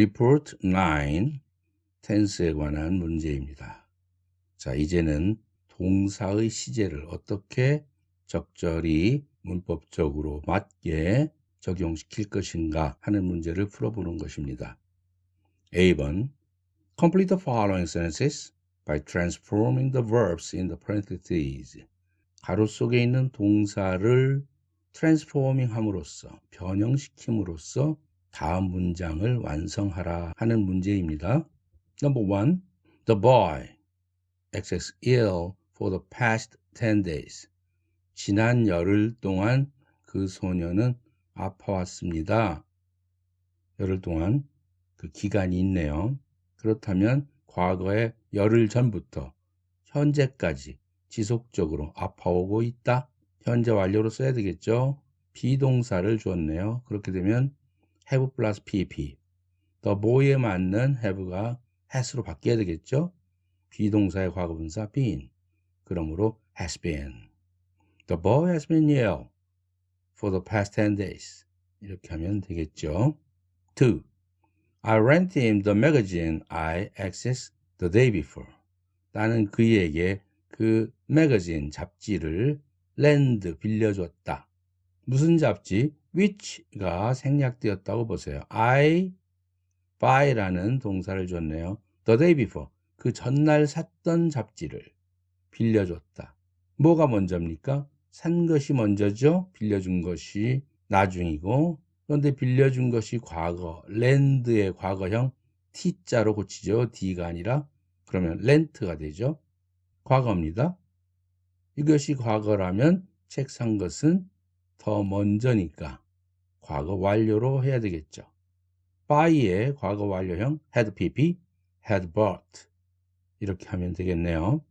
Report 9, tense에 관한 문제입니다. 자, 이제는 동사의 시제를 어떻게 적절히 문법적으로 맞게 적용시킬 것인가 하는 문제를 풀어보는 것입니다. A번, complete the following sentences by transforming the verbs in the parentheses. 가로 속에 있는 동사를 transforming 함으로써, 변형시킴으로써 다음 문장을 완성하라 하는 문제입니다. Number 1. The boy is ill for the past 10 days. 지난 열흘 동안 그 소녀는 아파왔습니다. 열흘 동안 그 기간이 있네요. 그렇다면 과거에 열흘 전부터 현재까지 지속적으로 아파오고 있다. 현재 완료로 써야 되겠죠. 비동사를 주었네요. 그렇게 되면 have 플러스 pp. the boy에 맞는 have가 has로 바뀌어야 되겠죠. 비동사의 과거분사 been. 그러므로 has been. The boy has been ill for the past 10 days. 이렇게 하면 되겠죠. 2. I rented him the magazine I accessed the day before. 나는 그에게 그 매거진 잡지를 lend 빌려줬다. 무슨 잡지? which가 생략되었다고 보세요. I buy라는 동사를 줬네요. The day before. 그 전날 샀던 잡지를 빌려줬다. 뭐가 먼저입니까? 산 것이 먼저죠. 빌려준 것이 나중이고, 그런데 빌려준 것이 과거, lend의 과거형 T자로 고치죠. D가 아니라. 그러면 rent가 되죠. 과거입니다. 이것이 과거라면 책 산 것은 더 먼저니까 과거 완료로 해야 되겠죠. buy의 과거 완료형 had pp, had bought 이렇게 하면 되겠네요.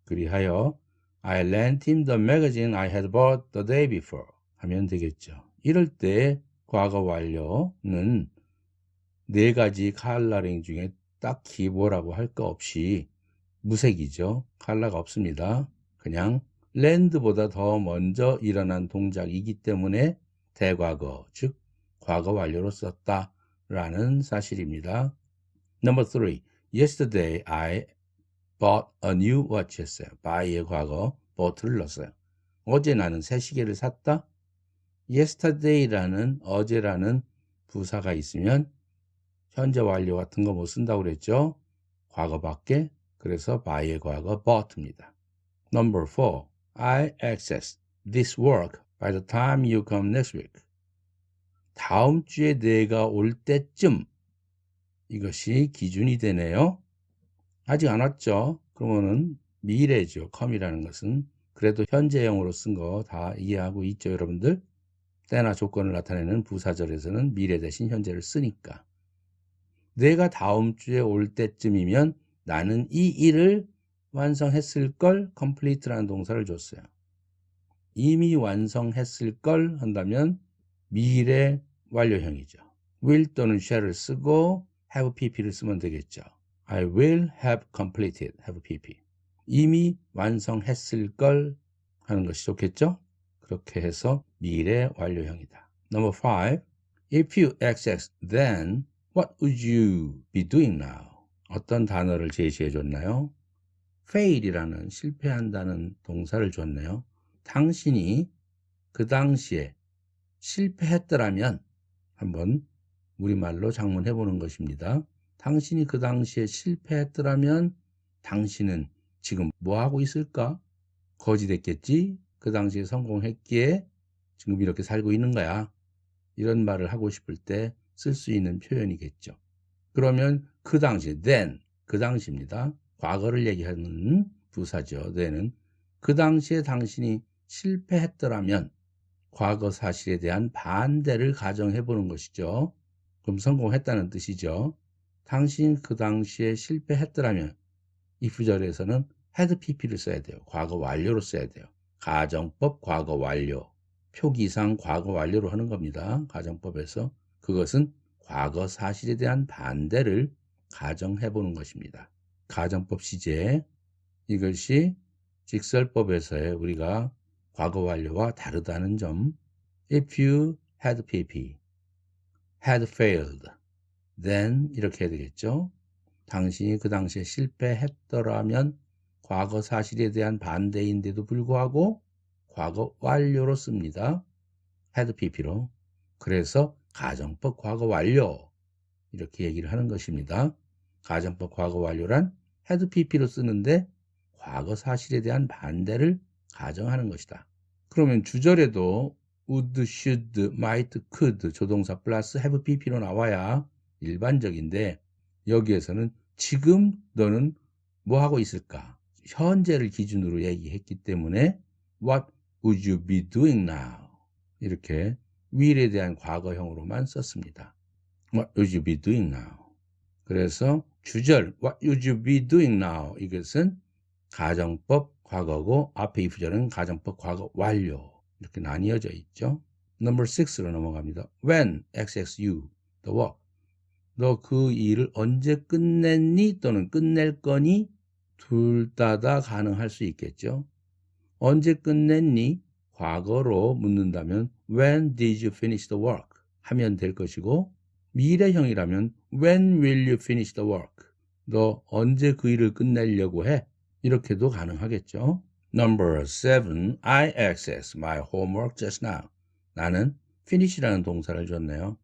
그리하여 I lent him the magazine I had bought the day before 하면 되겠죠. 이럴 때 과거 완료는 네 가지 컬러링 중에 딱히 뭐라고 할 거 없이 무색이죠. 컬러가 없습니다. 그냥 랜드보다 더 먼저 일어난 동작이기 때문에 대과거, 즉 과거 완료로 썼다라는 사실입니다. Number 3. Yesterday I bought a new watch 했어요. buy의 과거, bought를 넣었어요. 어제 나는 새 시계를 샀다. yesterday라는 어제라는 부사가 있으면 현재 완료 같은 거 못 쓴다고 그랬죠. 과거밖에. 그래서 buy의 과거 bought입니다. Number 4. I access this work by the time you come next week. 다음 주에 내가 올 때쯤 이것이 기준이 되네요. 아직 안 왔죠. 그러면은 미래죠. come이라는 것은. 그래도 현재형으로 쓴 거 다 이해하고 있죠, 여러분들? 때나 조건을 나타내는 부사절에서는 미래 대신 현재를 쓰니까. 내가 다음 주에 올 때쯤이면 나는 이 일을 완성했을 걸 complete라는 동사를 줬어요. 이미 완성했을 걸 한다면 미래 완료형이죠. will 또는 shall을 쓰고 have pp를 쓰면 되겠죠. I will have completed, have pp. 이미 완성했을 걸 하는 것이 좋겠죠? 그렇게 해서 미래 완료형이다. Number 5. If you access, then what would you be doing now? 어떤 단어를 제시해 줬나요? fail이라는 실패한다는 동사를 줬네요. 당신이 그 당시에 실패했더라면 한번 우리말로 작문해 보는 것입니다. 당신이 그 당시에 실패했더라면 당신은 지금 뭐 하고 있을까? 거지됐겠지? 그 당시에 성공했기에 지금 이렇게 살고 있는 거야. 이런 말을 하고 싶을 때 쓸 수 있는 표현이겠죠. 그러면 그 당시, then, 그 당시입니다. 과거를 얘기하는 부사죠. then은 그 당시에 당신이 실패했더라면 과거 사실에 대한 반대를 가정해 보는 것이죠. 그럼 성공했다는 뜻이죠. 당신 그 당시에 실패했더라면 이 구절에서는 had pp를 써야 돼요. 과거 완료로 써야 돼요. 가정법 과거 완료. 표기상 과거 완료로 하는 겁니다. 가정법에서. 그것은 과거 사실에 대한 반대를 가정해 보는 것입니다. 가정법 시제. 이것이 직설법에서의 우리가 과거 완료와 다르다는 점. If you had pp, had failed, then 이렇게 해야 되겠죠. 당신이 그 당시에 실패했더라면 과거 사실에 대한 반대인데도 불구하고 과거 완료로 씁니다. had pp로. 그래서 가정법 과거 완료 이렇게 얘기를 하는 것입니다. 가정법 과거 완료란 had pp로 쓰는데 과거 사실에 대한 반대를 가정하는 것이다. 그러면 주절에도 would, should, might, could 조동사 플러스 have pp로 나와야 일반적인데 여기에서는 지금 너는 뭐 하고 있을까? 현재를 기준으로 얘기했기 때문에 what would you be doing now? 이렇게 will에 대한 과거형으로만 썼습니다. What would you be doing now? 그래서 주절 What would you be doing now? 이것은 가정법 과거고 앞에 이 부절은 가정법 과거 완료 이렇게 나뉘어져 있죠. Number 6로 넘어갑니다. When XXU the work 너 그 일을 언제 끝냈니 또는 끝낼 거니 둘 다 가능할 수 있겠죠. 언제 끝냈니? 과거로 묻는다면 When did you finish the work? 하면 될 것이고 미래형이라면 When will you finish the work? 너 언제 그 일을 끝내려고 해? 이렇게도 가능하겠죠. Number 7. I accessed my homework just now. 나는 finish라는 동사를 줬네요.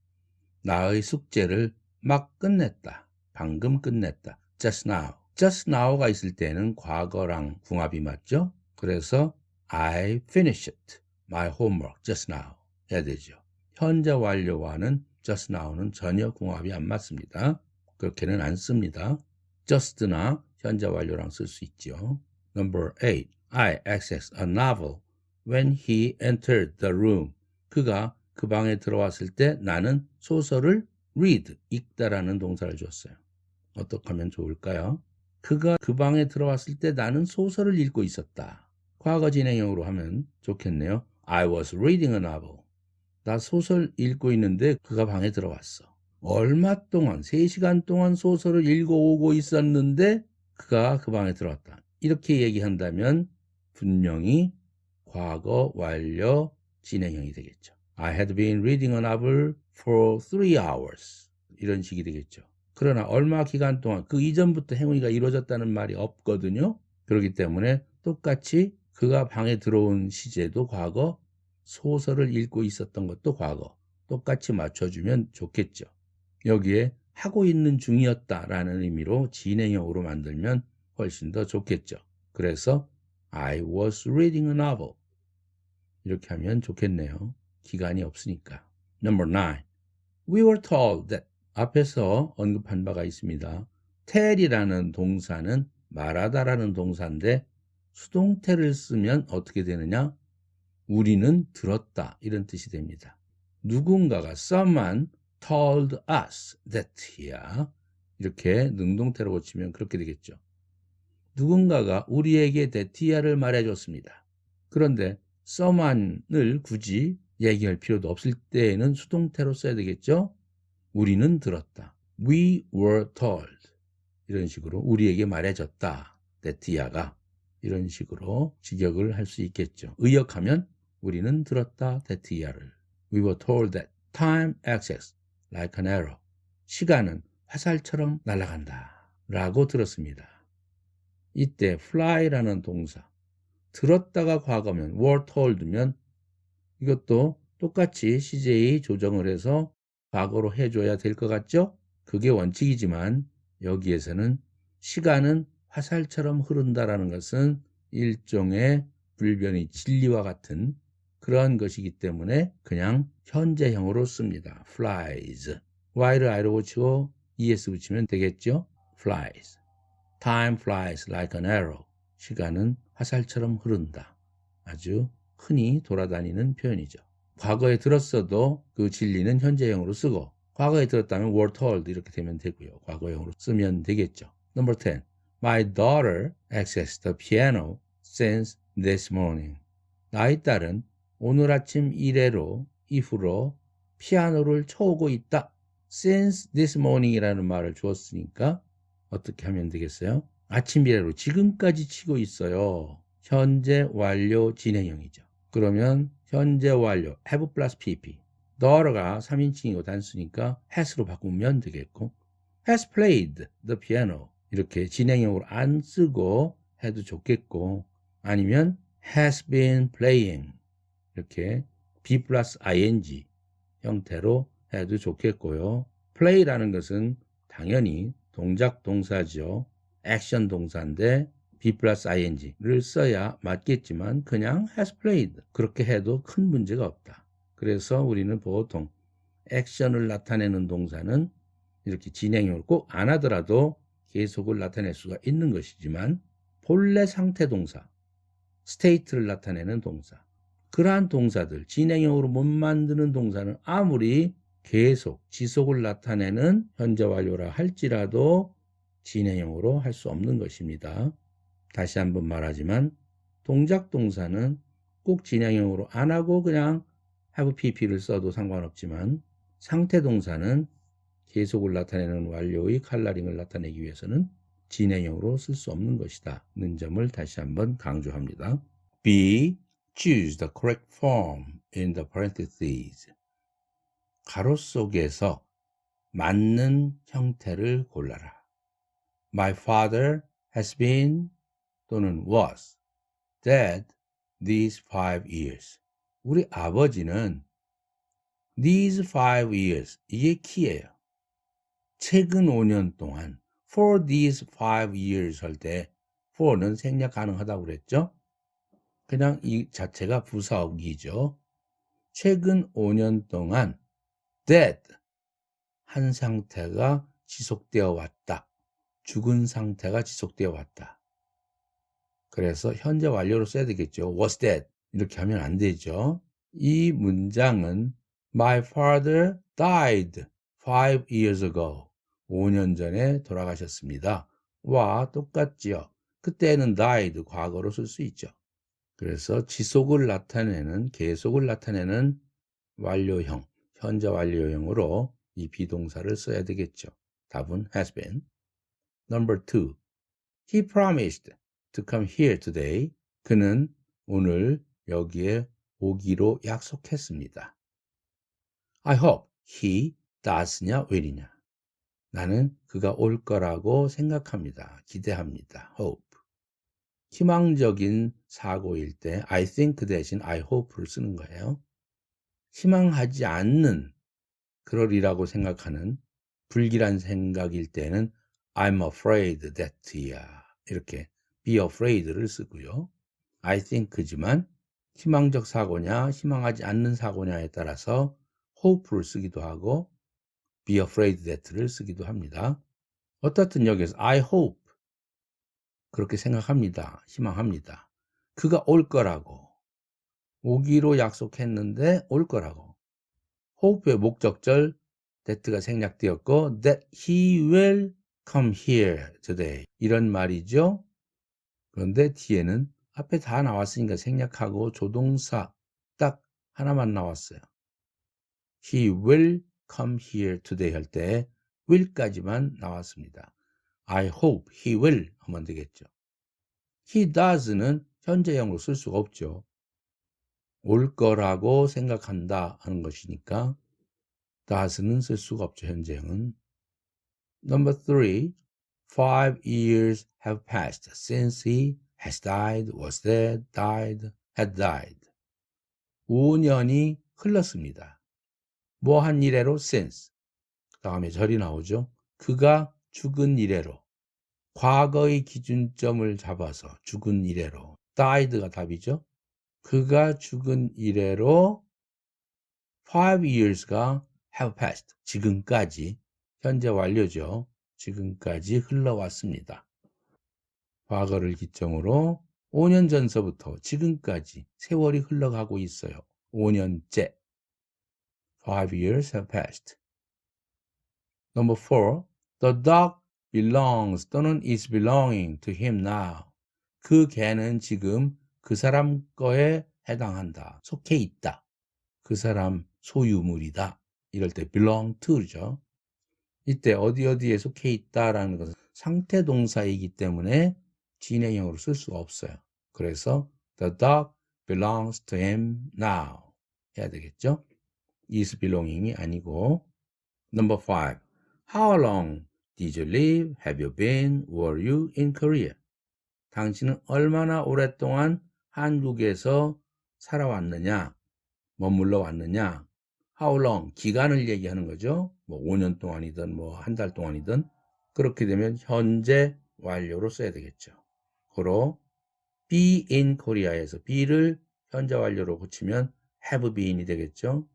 나의 숙제를 막 끝냈다. 방금 끝냈다. Just now. Just now가 있을 때는 과거랑 궁합이 맞죠? 그래서 I finished my homework just now 해야 되죠. 현재 완료와는 just now는 전혀 궁합이 안 맞습니다. 그렇게는 안 씁니다. just나 현재 완료랑 쓸 수 있죠. Number 8. I accessed a novel when he entered the room. 그가 그 방에 들어왔을 때 나는 소설을 read, 읽다라는 동사를 줬어요. 어떻게 하면 좋을까요? 그가 그 방에 들어왔을 때 나는 소설을 읽고 있었다. 과거 진행형으로 하면 좋겠네요. I was reading a novel. 나 소설 읽고 있는데 그가 방에 들어왔어. 얼마 동안, 3시간 동안 소설을 읽어오고 있었는데 그가 그 방에 들어왔다. 이렇게 얘기한다면 분명히 과거 완료 진행형이 되겠죠. I had been reading a novel for 3 hours. 이런 식이 되겠죠. 그러나 얼마 기간 동안 그 이전부터 행위가 이루어졌다는 말이 없거든요. 그렇기 때문에 똑같이 그가 방에 들어온 시제도 과거, 소설을 읽고 있었던 것도 과거 똑같이 맞춰주면 좋겠죠. 여기에 하고 있는 중이었다라는 의미로 진행형으로 만들면 훨씬 더 좋겠죠. 그래서 I was reading a novel 이렇게 하면 좋겠네요. 기간이 없으니까. Number 9. We were told that 앞에서 언급한 바가 있습니다. tell이라는 동사는 말하다라는 동사인데 수동태를 쓰면 어떻게 되느냐? 우리는 들었다 이런 뜻이 됩니다. 누군가가 someone told us that here 이렇게 능동태로 고치면 그렇게 되겠죠. 누군가가 우리에게 that here를 말해줬습니다. 그런데 someone을 굳이 얘기할 필요도 없을 때에는 수동태로 써야 되겠죠. 우리는 들었다. We were told. 이런 식으로 우리에게 말해줬다. that here가 이런 식으로 직역을 할 수 있겠죠. 의역하면 우리는 들었다. that here를. We were told that time access like an arrow. 시간은 화살처럼 날아간다. 라고 들었습니다. 이때 fly라는 동사. 들었다가 과거면 were told면 이것도 똑같이 CJ 조정을 해서 과거로 해줘야 될 것 같죠? 그게 원칙이지만 여기에서는 시간은 화살처럼 흐른다라는 것은 일종의 불변의 진리와 같은 그러한 것이기 때문에 그냥 현재형으로 씁니다. flies. y를 i로 고치고 es 붙이면 되겠죠? flies. Time flies like an arrow. 시간은 화살처럼 흐른다. 아주 흔히 돌아다니는 표현이죠. 과거에 들었어도 그 진리는 현재형으로 쓰고 과거에 들었다면 were told 이렇게 되면 되고요. 과거형으로 쓰면 되겠죠. Number 10. My daughter accessed the piano since this morning. 나의 딸은 오늘 아침 이후로 피아노를 쳐오고 있다. Since this morning이라는 말을 주었으니까 어떻게 하면 되겠어요? 아침 이래로 지금까지 치고 있어요. 현재 완료 진행형이죠. 그러면 현재 완료 have plus pp daughter가 3인칭이고 단수니까 has로 바꾸면 되겠고 has played the piano 이렇게 진행형으로 안 쓰고 해도 좋겠고 아니면 has been playing 이렇게 be 플러스 ing 형태로 해도 좋겠고요. play라는 것은 당연히 동작 동사죠. 액션 동사인데 be 플러스 ing를 써야 맞겠지만 그냥 has played 그렇게 해도 큰 문제가 없다. 그래서 우리는 보통 액션을 나타내는 동사는 이렇게 진행형으로 꼭 안 하더라도 계속을 나타낼 수가 있는 것이지만 본래 상태 동사, state를 나타내는 동사 그러한 동사들, 진행형으로 못 만드는 동사는 아무리 계속, 지속을 나타내는 현재 완료라 할지라도 진행형으로 할 수 없는 것입니다. 다시 한번 말하지만 동작 동사는 꼭 진행형으로 안 하고 그냥 have pp를 써도 상관없지만 상태 동사는 계속을 나타내는 완료의 컬러링을 나타내기 위해서는 진행형으로 쓸 수 없는 것이다. 는 점을 다시 한번 강조합니다. B. Choose the correct form in the parentheses. 가로 속에서 맞는 형태를 골라라. My father has been 또는 was dead these 5 years. 우리 아버지는 these 5 years 이게 키예요. 최근 5년 동안 for these 5 years 할 때 for는 생략 가능하다고 그랬죠? 그냥 이 자체가 부사어기죠. 최근 5년 동안 dead 한 상태가 지속되어 왔다. 죽은 상태가 지속되어 왔다. 그래서 현재 완료로 써야 되겠죠. was dead 이렇게 하면 안 되죠. 이 문장은 My father died 5 years ago. 5년 전에 돌아가셨습니다. 와 똑같지요. 그때는 died 과거로 쓸 수 있죠. 그래서 지속을 나타내는 계속을 나타내는 완료형, 현재 완료형으로 이 비동사를 써야 되겠죠. 답은 has been. Number 2. He promised to come here today. 그는 오늘 여기에 오기로 약속했습니다. I hope he does냐 will이냐. 나는 그가 올 거라고 생각합니다. 기대합니다. hope. 희망적인 사고일 때 I think 대신 I hope를 쓰는 거예요. 희망하지 않는 그러리라고 생각하는 불길한 생각일 때는 I'm afraid that야 이렇게 be afraid를 쓰고요. I think지만 희망적 사고냐 희망하지 않는 사고냐에 따라서 hope를 쓰기도 하고 be afraid that를 쓰기도 합니다. 어떻든 여기서 I hope 그렇게 생각합니다. 희망합니다. 그가 올 거라고 오기로 약속했는데 올 거라고 hope의 목적절 that가 생략되었고 that he will come here today 이런 말이죠. 그런데 뒤에는 앞에 다 나왔으니까 생략하고 조동사 딱 하나만 나왔어요. He will come here today 할 때 will까지만 나왔습니다. I hope he will 하면 되겠죠. He does는 현재형으로 쓸 수가 없죠. 올 거라고 생각한다 하는 것이니까 does는 쓸 수가 없죠. 현재형은. Number 3. 5 years have passed since he has died, was dead, died, had died. 5년이 흘렀습니다. 뭐 한 이래로 since. 다음에 절이 나오죠. 그가 죽은 이래로. 과거의 기준점을 잡아서 죽은 이래로. died가 답이죠. 그가 죽은 이래로 5 years가 have passed. 지금까지. 현재 완료죠. 지금까지 흘러왔습니다. 과거를 기점으로 5년 전서부터 지금까지 세월이 흘러가고 있어요. 5년째. 5 years have passed. Number 4. The dog belongs 또는 is belonging to him now. 그 개는 지금 그 사람 거에 해당한다. 속해 있다. 그 사람 소유물이다. 이럴 때 belong to죠. 이때 어디에 속해 있다라는 것은 상태 동사이기 때문에 진행형으로 쓸 수가 없어요. 그래서 the dog belongs to him now 해야 되겠죠. is belonging이 아니고. Number 5. How long did you live? Have you been? Were you in Korea? 당신은 얼마나 오랫동안 한국에서 살아왔느냐? 머물러 왔느냐? How long? 기간을 얘기하는 거죠. 뭐 5년 동안이든 뭐 한 달 동안이든. 그렇게 되면 현재 완료로 써야 되겠죠. 고로 be in Korea에서 be를 현재 완료로 고치면 have been이 되겠죠.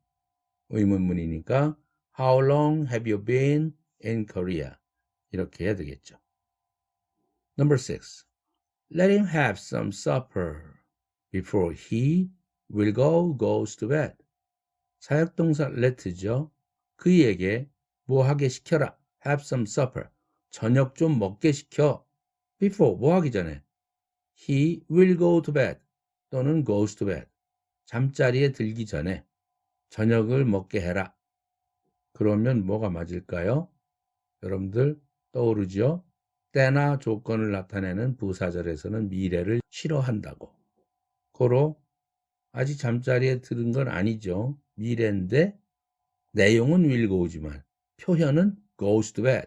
의문문이니까 How long have you been in Korea? 이렇게 해야 되겠죠. Number 6. Let him have some supper before he will goes to bed. 사역동사 let죠. 그에게 뭐 하게 시켜라. Have some supper. 저녁 좀 먹게 시켜. Before 뭐 하기 전에. He will go to bed 또는 goes to bed. 잠자리에 들기 전에 저녁을 먹게 해라. 그러면 뭐가 맞을까요? 여러분들 떠오르죠? 때나 조건을 나타내는 부사절에서는 미래를 싫어한다고. 고로 아직 잠자리에 들은 건 아니죠. 미래인데 내용은 will go지만 표현은 goes to bed.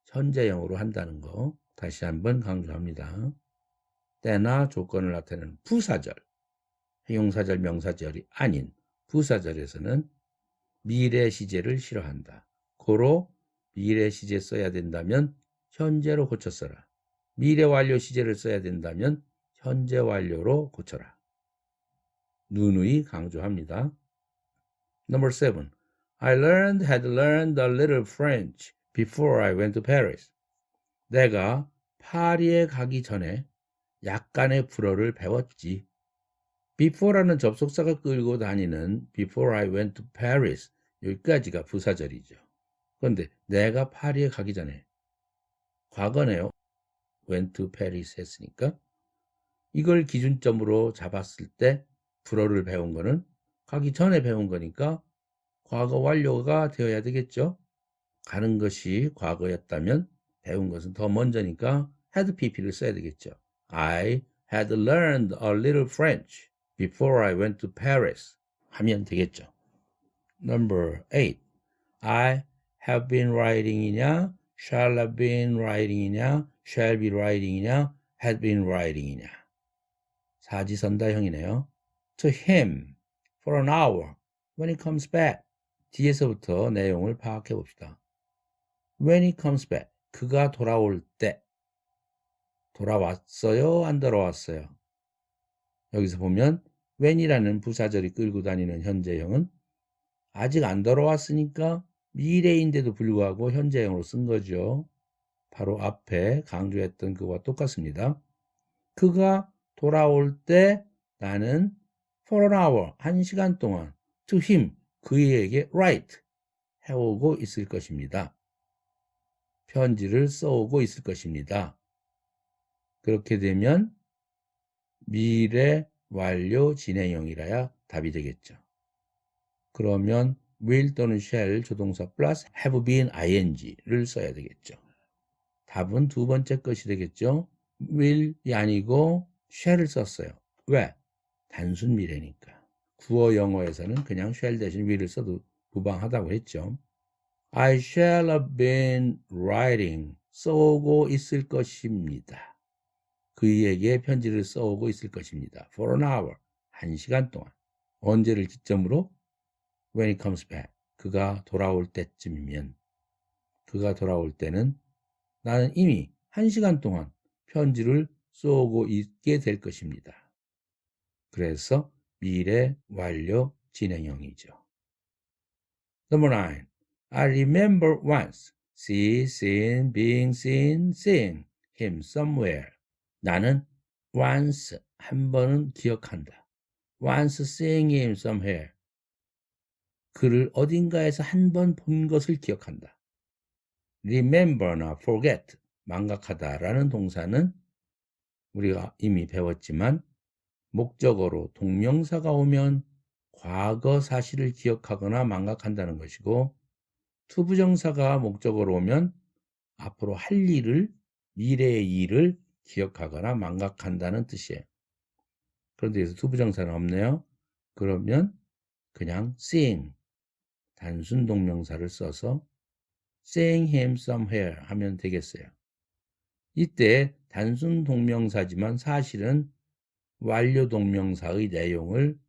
현재형으로 한다는 거 다시 한번 강조합니다. 때나 조건을 나타내는 부사절, 형용사절, 명사절이 아닌 부사절에서는 미래 시제를 싫어한다. 고로 미래 시제 써야 된다면 현재로 고쳐 써라. 미래 완료 시제를 써야 된다면 현재 완료로 고쳐라. 누누이 강조합니다. Number 7. I had learned a little French before I went to Paris. 내가 파리에 가기 전에 약간의 불어를 배웠지. before라는 접속사가 끌고 다니는 before I went to Paris 여기까지가 부사절이죠. 그런데 내가 파리에 가기 전에 과거네요. went to Paris 했으니까 이걸 기준점으로 잡았을 때 불어를 배운 거는 가기 전에 배운 거니까 과거 완료가 되어야 되겠죠. 가는 것이 과거였다면 배운 것은 더 먼저니까 had pp를 써야 되겠죠. I had learned a little French before I went to Paris 하면 되겠죠. Number 8. I have been writing이냐, shall have been writing이냐, shall be writing이냐, had been writing이냐. 사지선다형이네요. To him for an hour when he comes back. 뒤에서부터 내용을 파악해 봅시다. When he comes back. 그가 돌아올 때. 돌아왔어요? 안 돌아왔어요? 여기서 보면 when이라는 부사절이 끌고 다니는 현재형은 아직 안 돌아왔으니까 미래인데도 불구하고 현재형으로 쓴 거죠. 바로 앞에 강조했던 그와 똑같습니다. 그가 돌아올 때 나는 for an hour, 1시간 동안 to him, 그에게 write, 해오고 있을 것입니다. 편지를 써오고 있을 것입니다. 그렇게 되면 미래 완료 진행형이라야 답이 되겠죠. 그러면 will 또는 shall 조동사 플러스 have been ing를 써야 되겠죠. 답은 두 번째 것이 되겠죠. will이 아니고 shall을 썼어요. 왜? 단순 미래니까. 구어 영어에서는 그냥 shall 대신 will을 써도 무방하다고 했죠. I shall have been writing, 써오고 있을 것입니다. 그에게 편지를 써오고 있을 것입니다. For an hour, 1시간 동안. 언제를 기점으로? When he comes back, 그가 돌아올 때쯤이면, 그가 돌아올 때는 나는 이미 1시간 동안 편지를 써오고 있게 될 것입니다. 그래서 미래 완료 진행형이죠. Number 9. I remember once seeing, being seen, seeing him somewhere. 나는 once, 한 번은 기억한다. Once seeing him somewhere. 그를 어딘가에서 한 번 본 것을 기억한다. remember나 forget, 망각하다라는 동사는 우리가 이미 배웠지만 목적어로 동명사가 오면 과거 사실을 기억하거나 망각한다는 것이고 투부정사가 목적어로 오면 앞으로 할 일을, 미래의 일을 기억하거나 망각한다는 뜻이에요. 그런데 여기서 투부정사는 없네요. 그러면 그냥 seeing, 단순 동명사를 써서 seeing him somewhere 하면 되겠어요. 이때 단순 동명사지만 사실은 완료 동명사의 내용을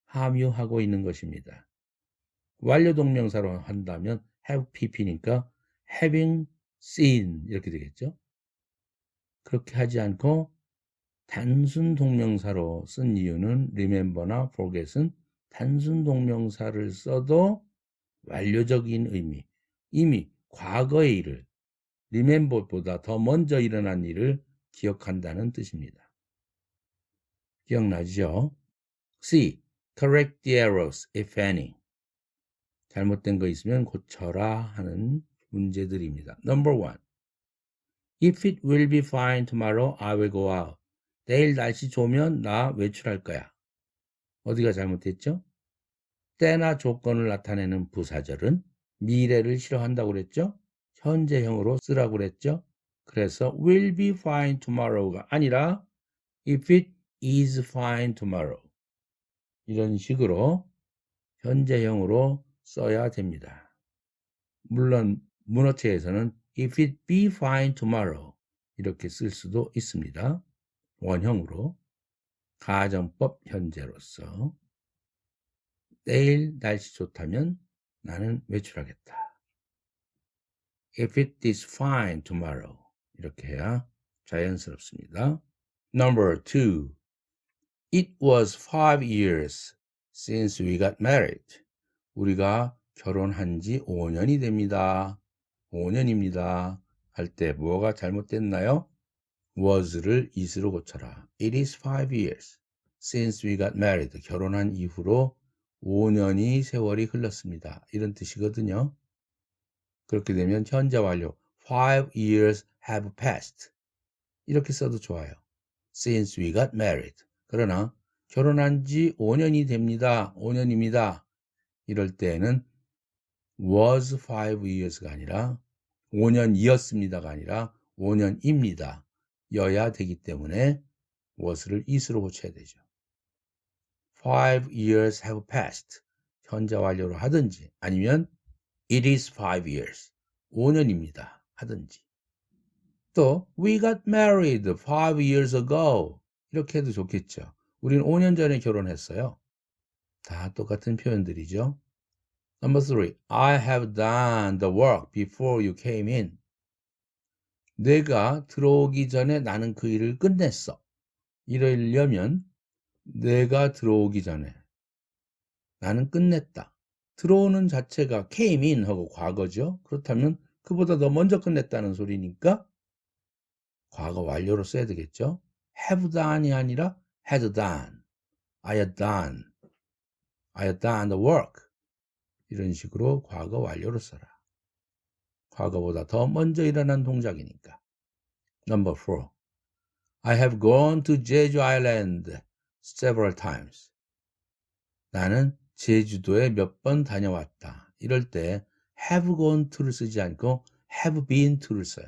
함유하고 있는 것입니다. 완료 동명사로 한다면 have pp니까 having seen 이렇게 되겠죠. 그렇게 하지 않고 단순 동명사로 쓴 이유는 remember나 forget은 단순 동명사를 써도 완료적인 의미, 이미 과거의 일을 remember보다 더 먼저 일어난 일을 기억한다는 뜻입니다. 기억나죠? C. Correct the errors, if any. 잘못된 거 있으면 고쳐라 하는 문제들입니다. Number 1. If it will be fine tomorrow, I will go out. 내일 날씨 좋으면 나 외출할 거야. 어디가 잘못됐죠? 때나 조건을 나타내는 부사절은 미래를 싫어한다고 그랬죠? 현재형으로 쓰라고 그랬죠? 그래서 will be fine tomorrow가 아니라 if it is fine tomorrow. 이런 식으로 현재형으로 써야 됩니다. 물론 문어체에서는 if it be fine tomorrow 이렇게 쓸 수도 있습니다. 원형으로 가정법 현재로서 내일 날씨 좋다면 나는 외출하겠다. If it is fine tomorrow 이렇게 해야 자연스럽습니다. Number 2. It was 5 years since we got married. 우리가 결혼한 지 5년이 됩니다. 5년입니다. 할 때 뭐가 잘못됐나요? was를 is로 고쳐라. It is 5 years since we got married. 결혼한 이후로 5년이 세월이 흘렀습니다. 이런 뜻이거든요. 그렇게 되면 현재 완료 5 years have passed. 이렇게 써도 좋아요. Since we got married. 그러나 결혼한 지 5년이 됩니다. 5년입니다. 이럴 때에는 was 5 years가 아니라 5년이었습니다가 아니라 5년입니다. 여야 되기 때문에 was를 is로 고쳐야 되죠. 5 years have passed. 현재 완료로 하든지 아니면 it is 5 years. 5년입니다. 하든지. 또 we got married 5 years ago. 이렇게 해도 좋겠죠. 우리는 5년 전에 결혼했어요. 다 똑같은 표현들이죠. Number 3. I have done the work before you came in. 내가 들어오기 전에 나는 그 일을 끝냈어. 이러려면 내가 들어오기 전에 나는 끝냈다. 들어오는 자체가 came in 하고 과거죠. 그렇다면 그보다 더 먼저 끝냈다는 소리니까 과거 완료로 써야 되겠죠. have done이 아니라 had done. I had done the work. 이런 식으로 과거 완료로 써라. 과거보다 더 먼저 일어난 동작이니까. Number 4. I have gone to Jeju Island several times. 나는 제주도에 몇 번 다녀왔다. 이럴 때 have gone to를 쓰지 않고 have been to를 써요.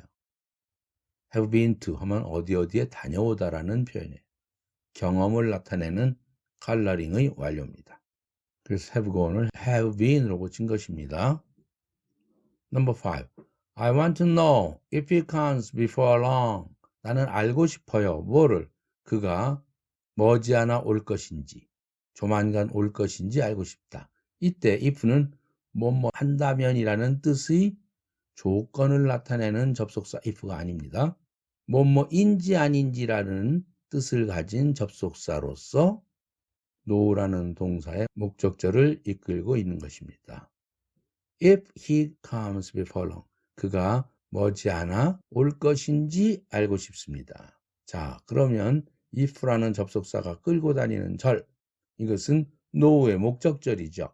have been to 하면 어디에 다녀오다라는 표현이에요. 경험을 나타내는 컬러링의 완료입니다. 그래서 have gone을 have been으로 고친 것입니다. Number 5. I want to know if he comes before long. 나는 알고 싶어요. 뭐를? 그가 머지않아 올 것인지, 조만간 올 것인지 알고 싶다. 이때 if는 뭐뭐 한다면이라는 뜻의 조건을 나타내는 접속사 if가 아닙니다. 뭐뭐인지 아닌지라는 뜻을 가진 접속사로서 know라는 동사의 목적절을 이끌고 있는 것입니다. If he comes before long. 그가 머지않아 올 것인지 알고 싶습니다. 자, 그러면 if라는 접속사가 끌고 다니는 절, 이것은 know의 목적절이죠.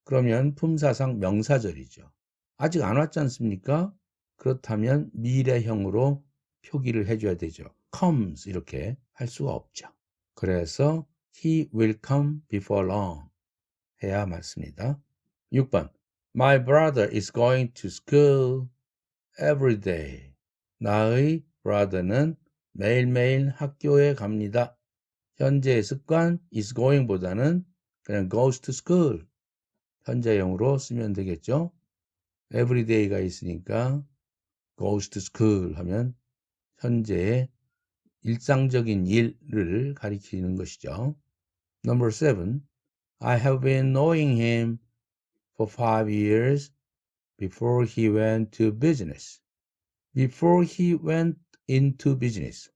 그러면 품사상 명사절이죠. 아직 안 왔지 않습니까? 그렇다면 미래형으로 표기를 해줘야 되죠. comes 이렇게 할 수가 없죠. 그래서 he will come before long 해야 맞습니다. 6번 My brother is going to school every day. 나의 brother는 매일매일 학교에 갑니다. 현재의 습관 is going보다는 그냥 goes to school. 현재형으로 쓰면 되겠죠. everyday가 있으니까 goes to school 하면 현재의 일상적인 일을 가리키는 것이죠. Number 7. I have been knowing him for 5 years before he went to business. Before he went into business.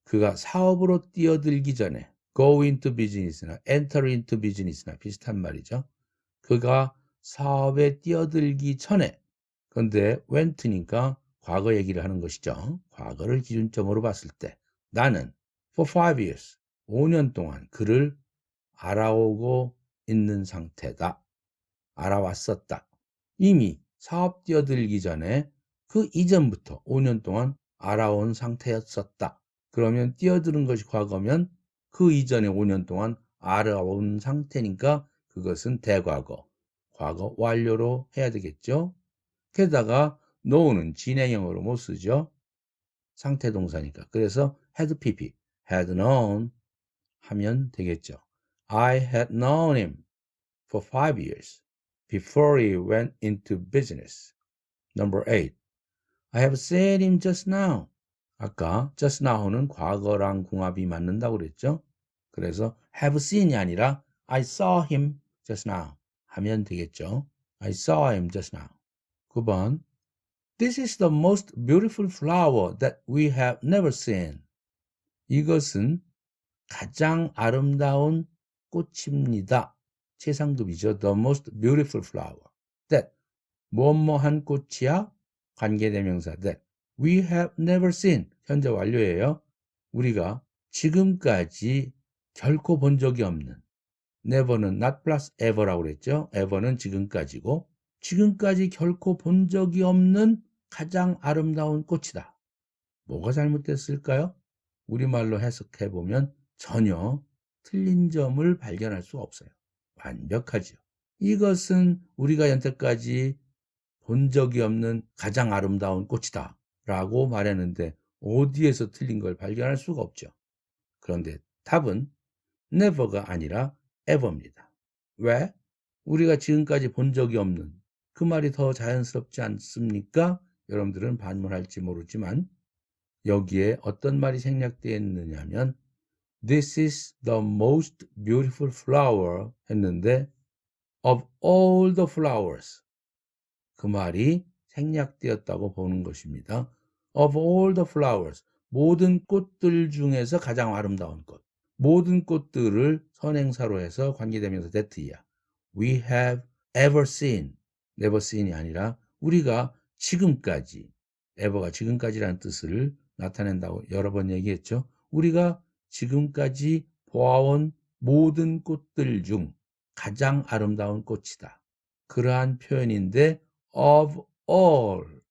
그가 사업으로 뛰어들기 전에 go into business나 enter into business나 비슷한 말이죠. 그가 사업에 뛰어들기 전에 그런데 went니까 과거 얘기를 하는 것이죠. 과거를 기준점으로 봤을 때 나는 for 5 years 5년 동안 그를 알아오고 있는 상태다. 알아왔었다. 이미 사업 뛰어들기 전에 그 이전부터 5년 동안 알아온 상태였었다. 그러면 뛰어드는 것이 과거면 그 이전에 5년 동안 알아온 상태니까 그것은 대과거, 과거 완료로 해야 되겠죠. 게다가 know는 진행형으로 못 쓰죠. 상태 동사니까. 그래서 had pp, had known 하면 되겠죠. I had known him for 5 years before he went into business. Number 8. I have seen him just now. 아까 just now는 과거랑 궁합이 맞는다고 그랬죠? 그래서 have seen이 아니라 I saw him just now 하면 되겠죠? I saw him just now. 9번. This is the most beautiful flower that we have never seen. 이것은 가장 아름다운 꽃입니다. 최상급이죠. The most beautiful flower. That 뭐뭐한 꽃이야? 관계대명사 that we have never seen. 현재 완료예요. 우리가 지금까지 결코 본 적이 없는 never는 not plus ever라고 그랬죠. ever는 지금까지고 지금까지 결코 본 적이 없는 가장 아름다운 꽃이다. 뭐가 잘못됐을까요? 우리말로 해석해보면 전혀 틀린 점을 발견할 수 없어요. 완벽하죠. 이것은 우리가 여태까지 본 적이 없는 가장 아름다운 꽃이다 라고 말했는데 어디에서 틀린 걸 발견할 수가 없죠. 그런데 답은 never가 아니라 ever입니다. 왜? 우리가 지금까지 본 적이 없는 그 말이 더 자연스럽지 않습니까? 여러분들은 반문할지 모르지만 여기에 어떤 말이 생략되어 있느냐면 This is the most beautiful flower 했는데 of all the flowers 그 말이 생략되었다고 보는 것입니다. Of all the flowers 모든 꽃들 중에서 가장 아름다운 꽃 모든 꽃들을 선행사로 해서 관계되면서 that이야. We have ever seen never seen이 아니라 우리가 지금까지 ever가 지금까지라는 뜻을 나타낸다고 여러 번 얘기했죠. 우리가 지금까지 보아온 모든 꽃들 중 가장 아름다운 꽃이다. 그러한 표현인데 of all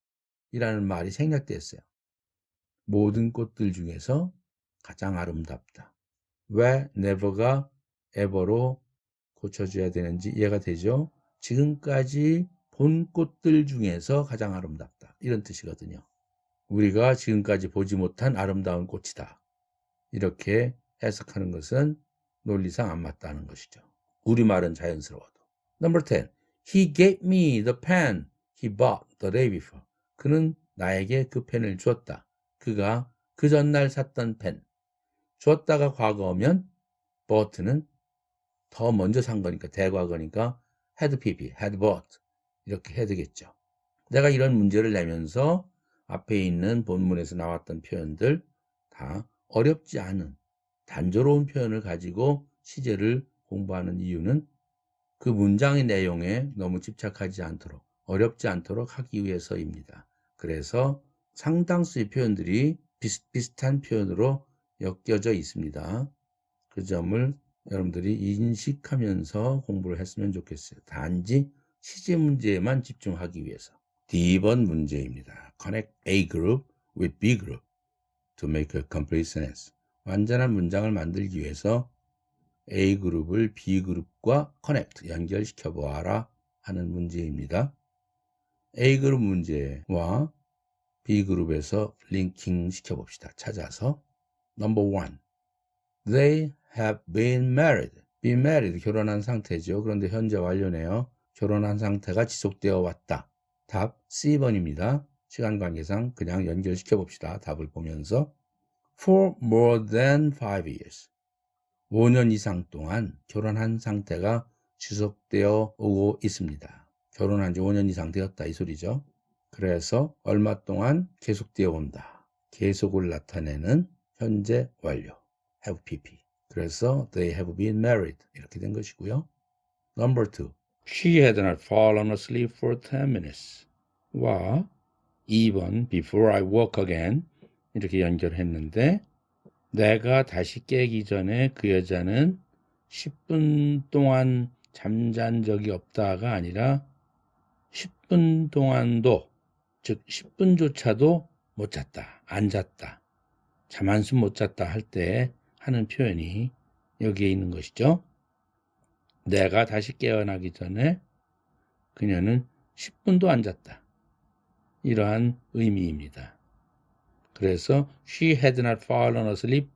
이라는 말이 생략됐어요. 모든 꽃들 중에서 가장 아름답다. 왜 never가 ever로 고쳐줘야 되는지 이해가 되죠? 지금까지 본 꽃들 중에서 가장 아름답다. 이런 뜻이거든요. 우리가 지금까지 보지 못한 아름다운 꽃이다. 이렇게 해석하는 것은 논리상 안 맞다는 것이죠. 우리말은 자연스러워도. Number 10. He gave me the pen he bought the day before. 그는 나에게 그 펜을 주었다. 그가 그 전날 샀던 펜. 주었다가 과거면 bought는 더 먼저 산 거니까 대과거니까 had pp, had bought 이렇게 해야 되겠죠. 내가 이런 문제를 내면서 앞에 있는 본문에서 나왔던 표현들 다 어렵지 않은 단조로운 표현을 가지고 시제를 공부하는 이유는 그 문장의 내용에 너무 집착하지 않도록 어렵지 않도록 하기 위해서입니다. 그래서 상당수의 표현들이 비슷비슷한 표현으로 엮여져 있습니다. 그 점을 여러분들이 인식하면서 공부를 했으면 좋겠어요. 단지 시제 문제에만 집중하기 위해서. D번 문제입니다. Connect A group with B group to make a complete sentence. 완전한 문장을 만들기 위해서 A 그룹을 B 그룹과 connect, 연결시켜 보아라 하는 문제입니다. A 그룹 문제와 B 그룹에서 링킹 시켜 봅시다. 찾아서 Number 1. They have been married. Been married, 결혼한 상태죠. 그런데 현재 완료네요. 결혼한 상태가 지속되어 왔다. 답 C번입니다. 시간 관계상 그냥 연결시켜 봅시다. 답을 보면서 For more than 5 years. 5년 이상 동안 결혼한 상태가 지속되어 오고 있습니다. 결혼한 지 5년 이상 되었다 이 소리죠. 그래서 얼마 동안 계속되어 온다. 계속을 나타내는 현재 완료. have pp. 그래서 they have been married 이렇게 된 것이고요. Number 2. She had not fallen asleep for 10 minutes. 와 2번 before I woke again 이렇게 연결했는데 내가 다시 깨기 전에 그 여자는 10분 동안 잠잔 적이 없다가 아니라 10분 동안도 즉 10분조차도 못 잤다. 안 잤다. 잠 한숨 못 잤다 할 때 하는 표현이 여기에 있는 것이죠. 내가 다시 깨어나기 전에 그녀는 10분도 안 잤다. 이러한 의미입니다. 그래서 she had not fallen asleep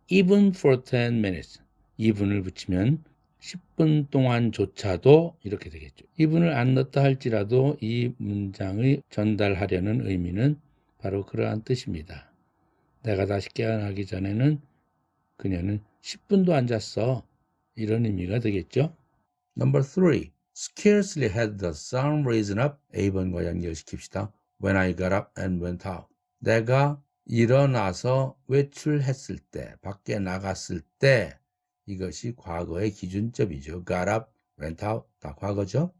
even for 10 minutes. even을 붙이면 10분 동안조차도 이렇게 되겠죠. even을 안 넣었다 할지라도 이 문장의 전달하려는 의미는 바로 그러한 뜻입니다. 내가 다시 깨어나기 전에는 그녀는 10분도 안 잤어. 이런 의미가 되겠죠. Number 3. Scarcely had the sun risen up. A번과 연결시킵시다. When I got up and went out. 내가 일어나서 외출했을 때, 밖에 나갔을 때 이것이 과거의 기준점이죠. got up, went out 다 과거죠.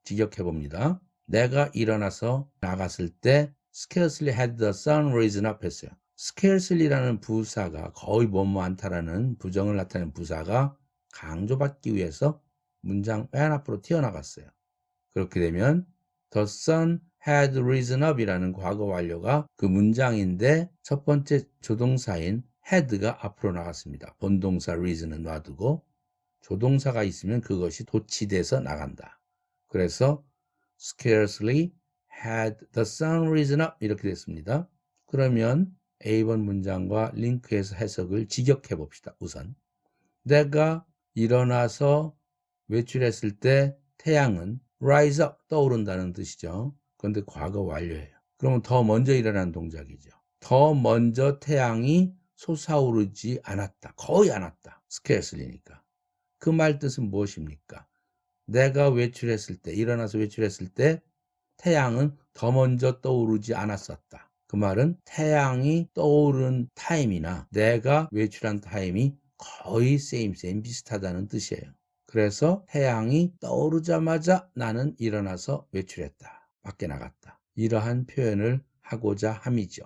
직역해봅니다. 내가 일어나서 나갔을 때 scarcely had the sun risen up 했어요. scarcely라는 부사가 거의 뭐뭐 않다라는 부정을 나타내는 부사가 강조받기 위해서 문장 맨 앞으로 튀어나갔어요. 그렇게 되면 the sun had risen up 이라는 과거 완료가 그 문장인데 첫 번째 조동사인 had가 앞으로 나갔습니다. 본동사 risen은 놔두고 조동사가 있으면 그것이 도치돼서 나간다. 그래서 scarcely had the sun risen up 이렇게 됐습니다. 그러면 A번 문장과 링크해서 해석을 직역해 봅시다. 우선 내가 일어나서 외출했을 때 태양은 rise up 떠오른다는 뜻이죠. 그런데 과거 완료예요. 그러면 더 먼저 일어난 동작이죠. 더 먼저 태양이 솟아오르지 않았다. 거의 않았다. scarcely니까. 그 말 뜻은 무엇입니까? 내가 외출했을 때, 일어나서 외출했을 때 태양은 더 먼저 떠오르지 않았었다. 그 말은 태양이 떠오른 타임이나 내가 외출한 타임이 거의 same 비슷하다는 뜻이에요. 그래서 태양이 떠오르자마자 나는 일어나서 외출했다. 밖에 나갔다. 이러한 표현을 하고자 함이죠.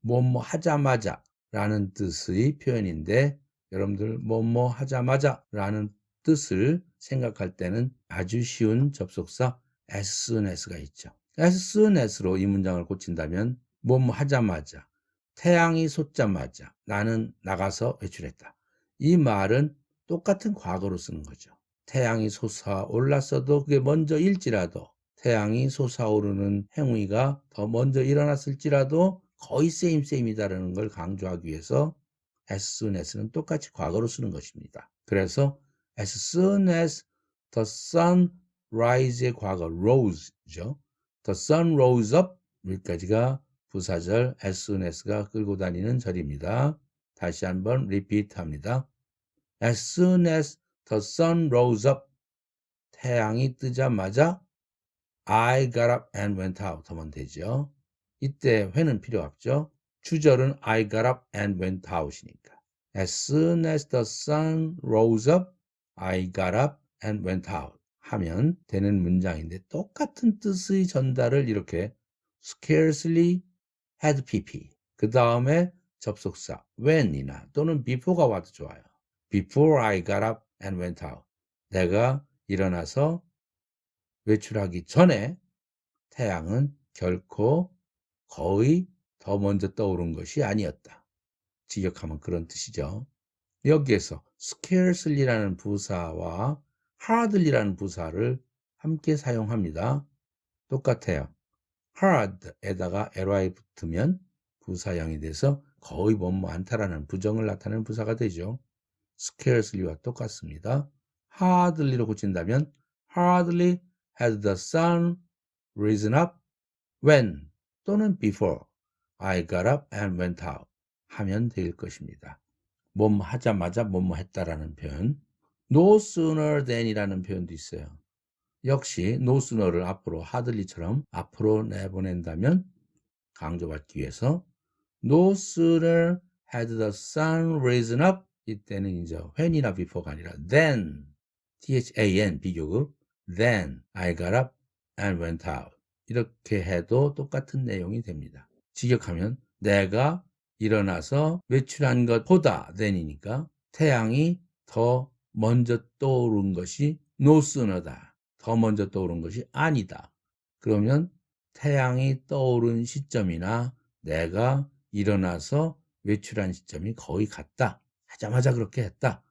뭐뭐 하자마자 라는 뜻의 표현인데 여러분들 뭐뭐 하자마자 라는 뜻을 생각할 때는 아주 쉬운 접속사 as soon as가 있죠. as soon as로 이 문장을 고친다면 뭐뭐 하자마자 태양이 솟자마자 나는 나가서 외출했다. 이 말은 똑같은 과거로 쓰는 거죠. 태양이 솟아올랐어도 그게 먼저일지라도 태양이 솟아오르는 행위가 더 먼저 일어났을지라도 거의 same이다라는 걸 강조하기 위해서 as soon as는 똑같이 과거로 쓰는 것입니다. 그래서 as soon as the sun rise의 과거 rose죠. the sun rose up 여기까지가 부사절 as soon as가 끌고 다니는 절입니다. 다시 한번 repeat 합니다. As soon as the sun rose up 태양이 뜨자마자 I got up and went out 하면 되죠. 이때 회는 필요 없죠. 주절은 I got up and went out이니까. As soon as the sun rose up, I got up and went out 하면 되는 문장인데 똑같은 뜻의 전달을 이렇게 scarcely had pp 그 다음에 접속사 when이나 또는 before가 와도 좋아요. Before I got up and went out. 내가 일어나서 외출하기 전에 태양은 결코 거의 더 먼저 떠오른 것이 아니었다. 직역하면 그런 뜻이죠. 여기에서 scarcely라는 부사와 hardly라는 부사를 함께 사용합니다. 똑같아요. hard에다가 ly 붙으면 부사형이 돼서 거의 뭐뭐 않다라는 부정을 나타내는 부사가 되죠. scarcely와 똑같습니다. hardly로 고친다면 hardly had the sun risen up when 또는 before I got up and went out 하면 될 것입니다. 뭐뭐 하자마자 뭐뭐 했다라는 표현. No sooner than이라는 표현도 있어요. 역시 no sooner를 앞으로 hardly처럼 앞으로 내보낸다면 강조받기 위해서 No sooner had the sun risen up 이때는 이제 when이나 before가 아니라 then THAN 비교급 then I got up and went out 이렇게 해도 똑같은 내용이 됩니다. 직역하면 내가 일어나서 외출한 것보다 then이니까 태양이 더 먼저 떠오른 것이 no sooner다. 더 먼저 떠오른 것이 아니다. 그러면 태양이 떠오른 시점이나 내가 일어나서 외출한 시점이 거의 같다. 하자마자 그렇게 했다.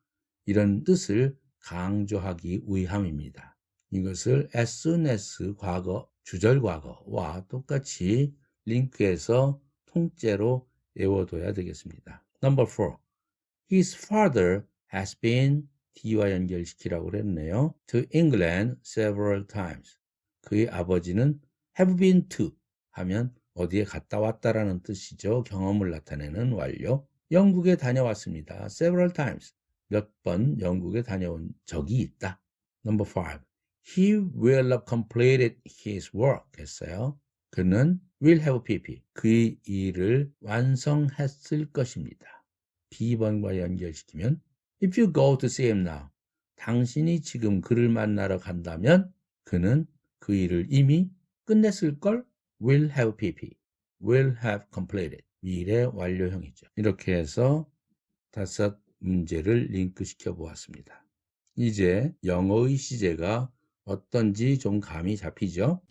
이런 뜻을 강조하기 위함입니다. 이것을 as soon as 과거, 주절 과거와 똑같이 링크해서 통째로 외워둬야 되겠습니다. Number 4. His father has been D와 연결시키라고 그랬네요. To England several times. 그의 아버지는 have been to 하면 어디에 갔다 왔다라는 뜻이죠. 경험을 나타내는 완료. 영국에 다녀왔습니다. Several times. 몇 번 영국에 다녀온 적이 있다. Number 5. He will have completed his work 했어요. 그는 will have PP. 그의 일을 완성했을 것입니다. B번과 연결시키면 If you go to see him now. 당신이 지금 그를 만나러 간다면 그는 그 일을 이미 끝냈을걸? will have PP. will have completed. 미래 완료형이죠. 이렇게 해서 5 문제를 링크시켜 보았습니다. 이제 영어의 시제가 어떤지 좀 감이 잡히죠?